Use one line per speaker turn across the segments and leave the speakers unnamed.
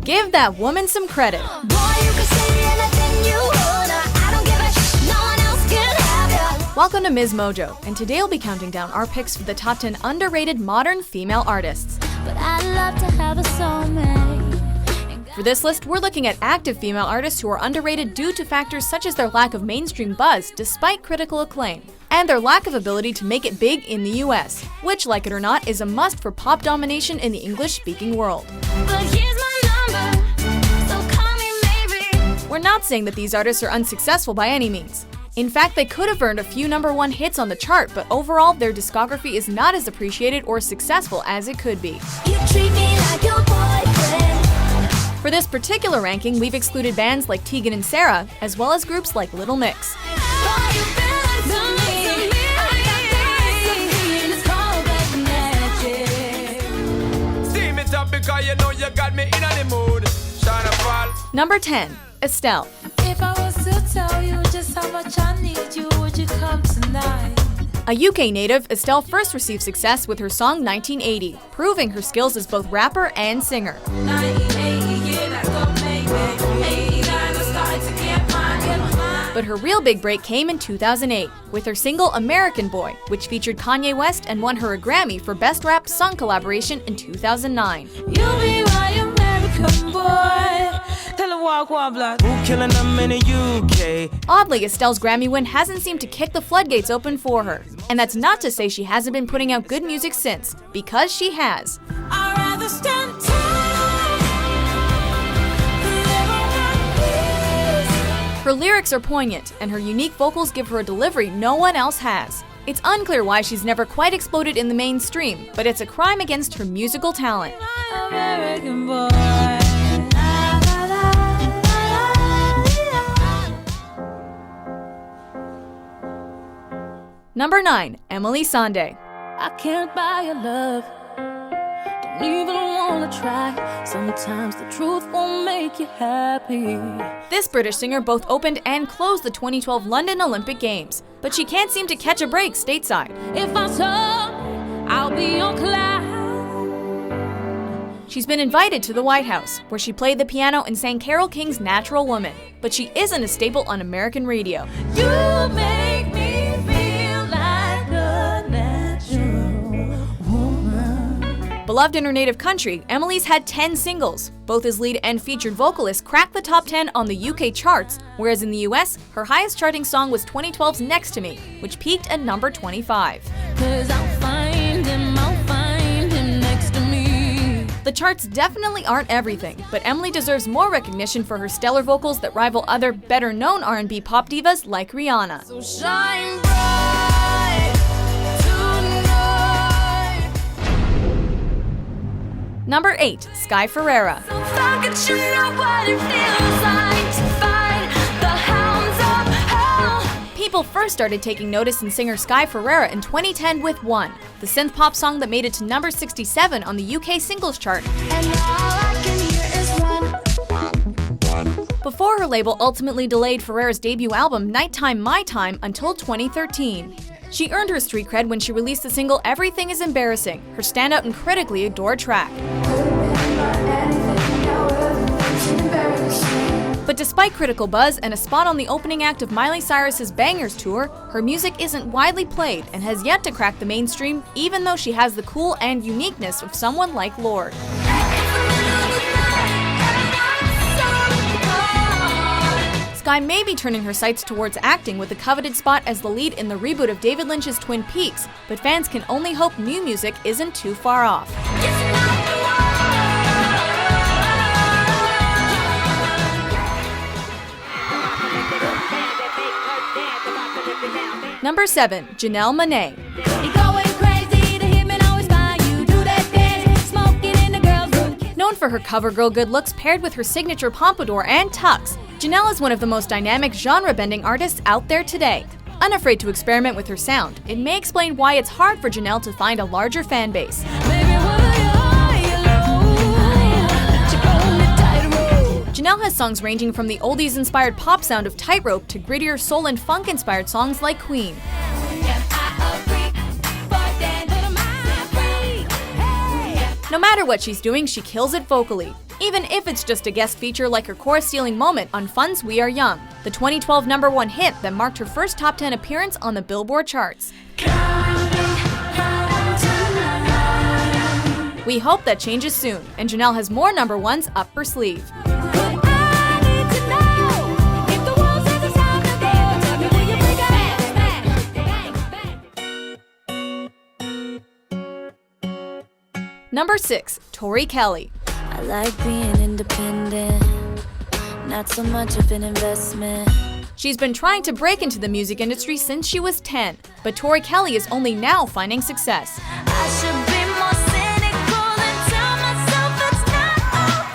Give that woman some credit. Welcome to MsMojo, and today I'll be counting down our picks for the top 10 underrated modern female artists.
But I'd love to have a soulmate.
For this list, we're looking at active female artists who are underrated due to factors such as their lack of mainstream buzz despite critical acclaim, and their lack of ability to make it big in the US, which, like it or not, is a must for pop domination in the English-speaking world.
But here's my number, so call me maybe.
We're not saying that these artists are unsuccessful by any means. In fact, they could have earned a few #1 hits on the chart, but overall, their discography is not as appreciated or successful as it could be.
You treat me like your boyfriend.
For this particular ranking, we've excluded bands like Tegan and Sara, as well as groups like Little Mix. Number 10, Estelle.
If I was to tell you just how much I need you, would you come tonight?
A UK native, Estelle first received success with her song 1980, proving her skills as both rapper and singer. But her real big break came in 2008 with her single American Boy, which featured Kanye West and won her a Grammy for Best Rap Song Collaboration in 2009.
You'll be my American boy. Tell her walk block.
Who killing them in the UK?
Oddly, Estelle's Grammy win hasn't seemed to kick the floodgates open for her. And that's not to say she hasn't been putting out good music since, because she has.
I'd rather stand tall.
Her lyrics are poignant, and her unique vocals give her a delivery no one else has. It's unclear why she's never quite exploded in the mainstream, but it's a crime against her musical talent.
American boy.
Number 9, Emeli Sandé.
I can't buy your love. Don't even wanna try. Sometimes the truth won't make you happy.
This British singer both opened and closed the 2012 London Olympic Games, but she can't seem to catch a break stateside.
If I saw, I'll be on cloud.
She's been invited to the White House, where she played the piano and sang Carole King's Natural Woman, but she isn't a staple on American radio.
You make me feel like a natural woman.
Beloved in her native country, Emeli's had 10 singles. Both as lead and featured vocalist cracked the top 10 on the UK charts, whereas in the US, her highest charting song was 2012's Next to Me, which peaked at number 25.
'Cause I'll find him next to me.
The charts definitely aren't everything, but Emeli deserves more recognition for her stellar vocals that rival other better-known R&B pop divas like Rihanna.
So shine bright tonight.
Number 8, Sky Ferreira.
So far, but you know what it feels like to fight the hounds of hell.
People first started taking notice in singer Sky Ferreira in 2010 with One, the synth-pop song that made it to number 67 on the UK singles chart.
And all I can hear is one.
Before her label ultimately delayed Ferreira's debut album Nighttime My Time until 2013. She earned her street cred when she released the single Everything Is Embarrassing, her standout and critically adored track. But despite critical buzz and a spot on the opening act of Miley Cyrus's Bangers tour, her music isn't widely played and has yet to crack the mainstream, even though she has the cool and uniqueness of someone like Lorde. Sky may be turning her sights towards acting with the coveted spot as the lead in the reboot of David Lynch's Twin Peaks, but fans can only hope new music isn't too far off. Number 7, Janelle Monae. Known for her cover girl good looks paired with her signature pompadour and tux, Janelle is one of the most dynamic genre-bending artists out there today. Unafraid to experiment with her sound, it may explain why it's hard for Janelle to find a larger fan base. Janelle has songs ranging from the oldies-inspired pop sound of Tightrope to grittier soul and funk-inspired songs like Queen. No matter what she's doing, she kills it vocally, even if it's just a guest feature like her chorus-stealing moment on Fun's We Are Young, the 2012 #1 hit that marked her first top 10 appearance on the Billboard charts. We hope that changes soon, and Janelle has more #1s up her sleeve. Number 6, Tori Kelly.
I like being independent, not so much of an investment.
She's been trying to break into the music industry since she was 10, but Tori Kelly is only now finding success.
I should be more cynical and tell myself it's not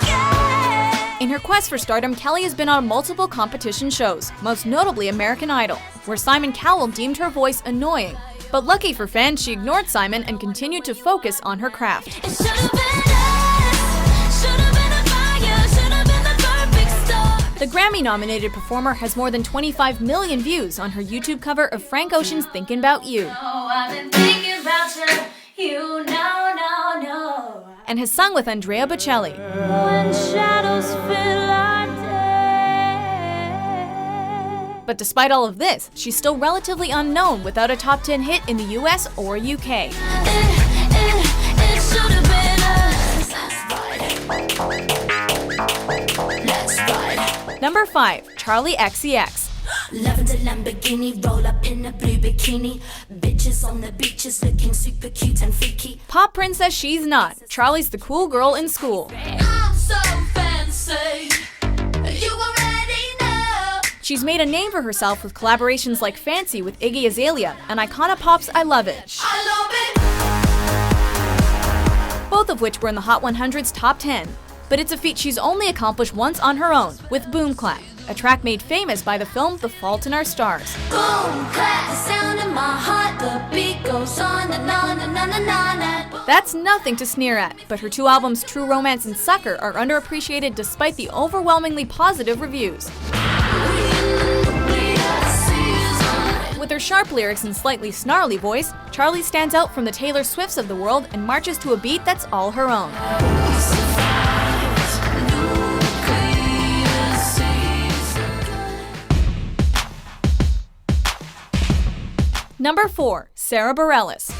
okay.
In her quest for stardom, Kelly has been on multiple competition shows, most notably American Idol, where Simon Cowell deemed her voice annoying. But lucky for fans, she ignored Simon and continued to focus on her craft.
It should have been us, should have been a fire, should have been the perfect storm.
The Grammy-nominated performer has more than 25 million views on her YouTube cover of Frank Ocean's Thinking About You.
Oh, I've been thinking about you, no.
And has sung with Andrea Bocelli.
When shadows fill our day.
But despite all of this, she's still relatively unknown without a top 10 hit in the US or UK.
It should have been us. Let's ride.
Number 5, Charli XCX.
Lavender Lamborghini, roll up in a blue bikini. Bitches on the beaches looking super cute and freaky.
Pop princess she's not. Charli's the cool girl in school.
I'm so fancy, you already know.
She's made a name for herself with collaborations like Fancy with Iggy Azalea and Iconopop's I Love It,
I love it.
both of which were in the Hot 100's top 10. But it's a feat she's only accomplished once on her own, with Boom Clap, a track made famous by the film The Fault in Our Stars.
Boom, clap, the sound in my heart, the beat goes on and on and on and on.
That's nothing to sneer at, but her 2 albums, True Romance and Sucker, are underappreciated despite the overwhelmingly positive reviews. With her sharp lyrics and slightly snarly voice, Charli stands out from the Taylor Swifts of the world and marches to a beat that's all her own. Number 4, Sara Bareilles.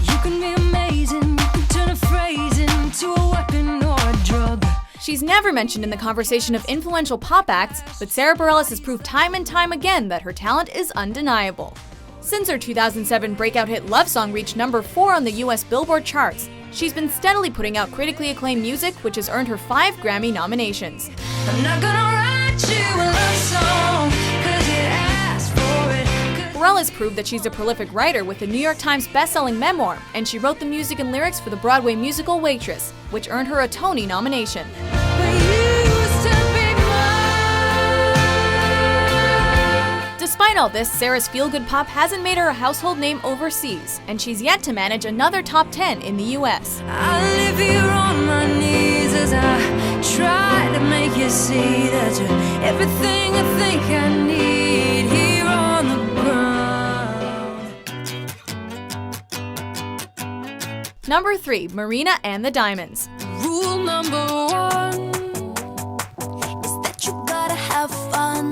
You can be amazing, you can turn a phrase into a weapon or a drug.
She's never mentioned in the conversation of influential pop acts, but Sara Bareilles has proved time and time again that her talent is undeniable. Since her 2007 breakout hit Love Song reached number 4 on the US Billboard charts, she's been steadily putting out critically acclaimed music, which has earned her 5 Grammy nominations.
I'm not gonna write you a love song, 'cause you asked for it.
Bareilles proved that she's a prolific writer with a New York Times best-selling memoir, and she wrote the music and lyrics for the Broadway musical Waitress, which earned her a Tony nomination.
But you used to be mine.
Despite all this, Sara's feel-good pop hasn't made her a household name overseas, and she's yet to manage another top 10 in the US.
I live here on my knees as I try to make you see that you're everything I think I need here on the ground.
Number 3, Marina and the Diamonds.
Rule number 1 is that you gotta have fun.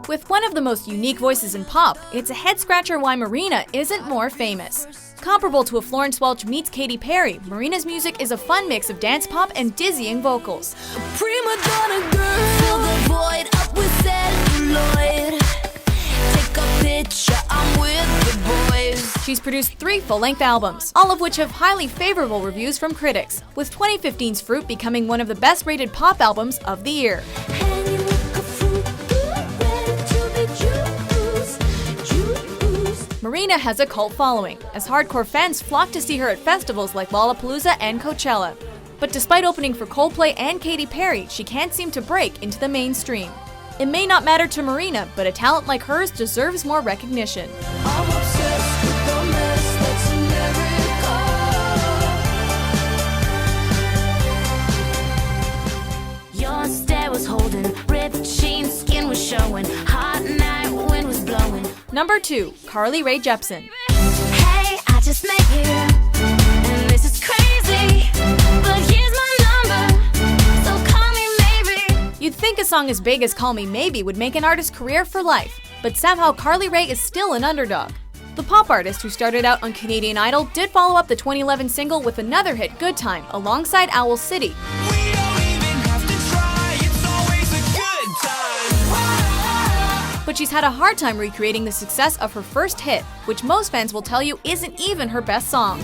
With one of the most unique voices in pop, it's a head-scratcher why Marina isn't more famous. Comparable to a Florence Welch meets Katy Perry, Marina's music is a fun mix of dance pop and dizzying vocals.
Prima donna girl, fill the void up with celluloid. Take a picture, I'm with the boys.
She's produced 3 full-length albums, all of which have highly favorable reviews from critics, with 2015's Fruit becoming one of the best-rated pop albums of the year.
And you look a fruit, ready to be juiced.
Marina has a cult following, as hardcore fans flock to see her at festivals like Lollapalooza and Coachella. But despite opening for Coldplay and Katy Perry, she can't seem to break into the mainstream. It may not matter to Marina, but a talent like hers deserves more recognition.
I'm obsessed with the mess that's a miracle.
Your stare was holding, ripped jeans, skin was showing. Hot night, wind was blowing.
Number 2, Rae Jepsen.
Hey, I just met you, and this is crazy.
song as big as Call Me Maybe would make an artist's career for life, but somehow Carly Rae is still an underdog. The pop artist who started out on Canadian Idol did follow up the 2011 single with another hit, Good Time, alongside Owl City. But she's had a hard time recreating the success of her first hit, which most fans will tell you isn't even her best song.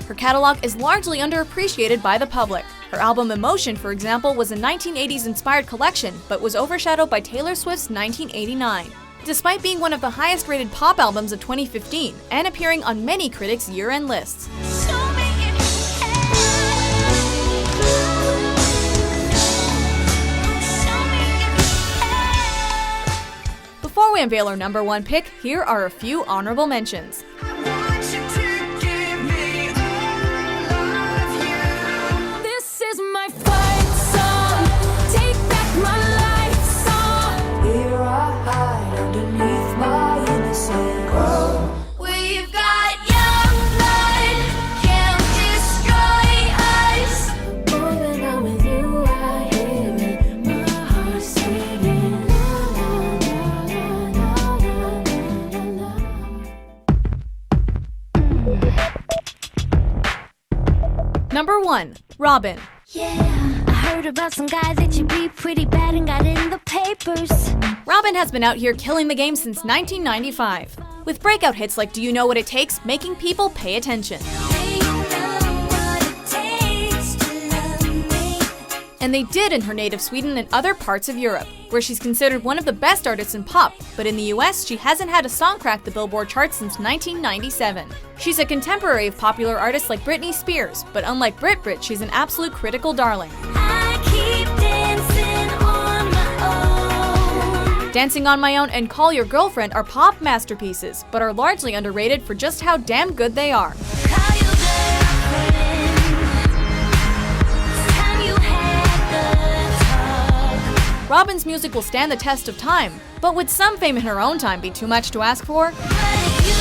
Her catalog is largely underappreciated by the public. Her album Emotion, for example, was a 1980s-inspired collection, but was overshadowed by Taylor Swift's 1989. Despite being one of the highest-rated pop albums of 2015 and appearing on many critics' year-end lists. Before we unveil our number one pick, here are a few honorable mentions.
This is my fight song. Take back my life song. Here I hide underneath my innocence.
We've got young blood, can't destroy us.
Boy, when I'm with you, I hear it. My heart singing.
Number 1. Robin.
Yeah, I heard about some guy that you beat pretty bad and got in the papers.
Robin has been out here killing the game since 1995, with breakout hits like Do You Know What It Takes making people pay attention. And they did in her native Sweden and other parts of Europe, where she's considered one of the best artists in pop, but in the US, she hasn't had a song crack the Billboard chart since 1997. She's a contemporary of popular artists like Britney Spears, but unlike Brit, she's an absolute critical darling.
I keep dancing on my own.
Dancing on My Own and Call Your Girlfriend are pop masterpieces, but are largely underrated for just how damn good they are.
Call your girlfriend. It's time you had the talk.
Robin's music will stand the test of time, but would some fame in her own time be too much to ask for?
But you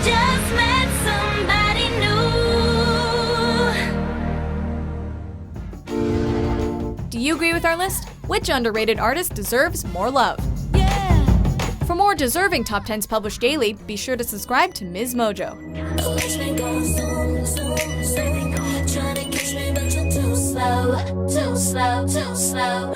just met somebody new.
Do you agree with our list? Which underrated artist deserves more love?
Yeah.
For more deserving top 10s published daily, be sure to subscribe to MsMojo.
Catch me going zoom, zoom, zoom. Trying to catch me, but you're too slow, too slow, too slow.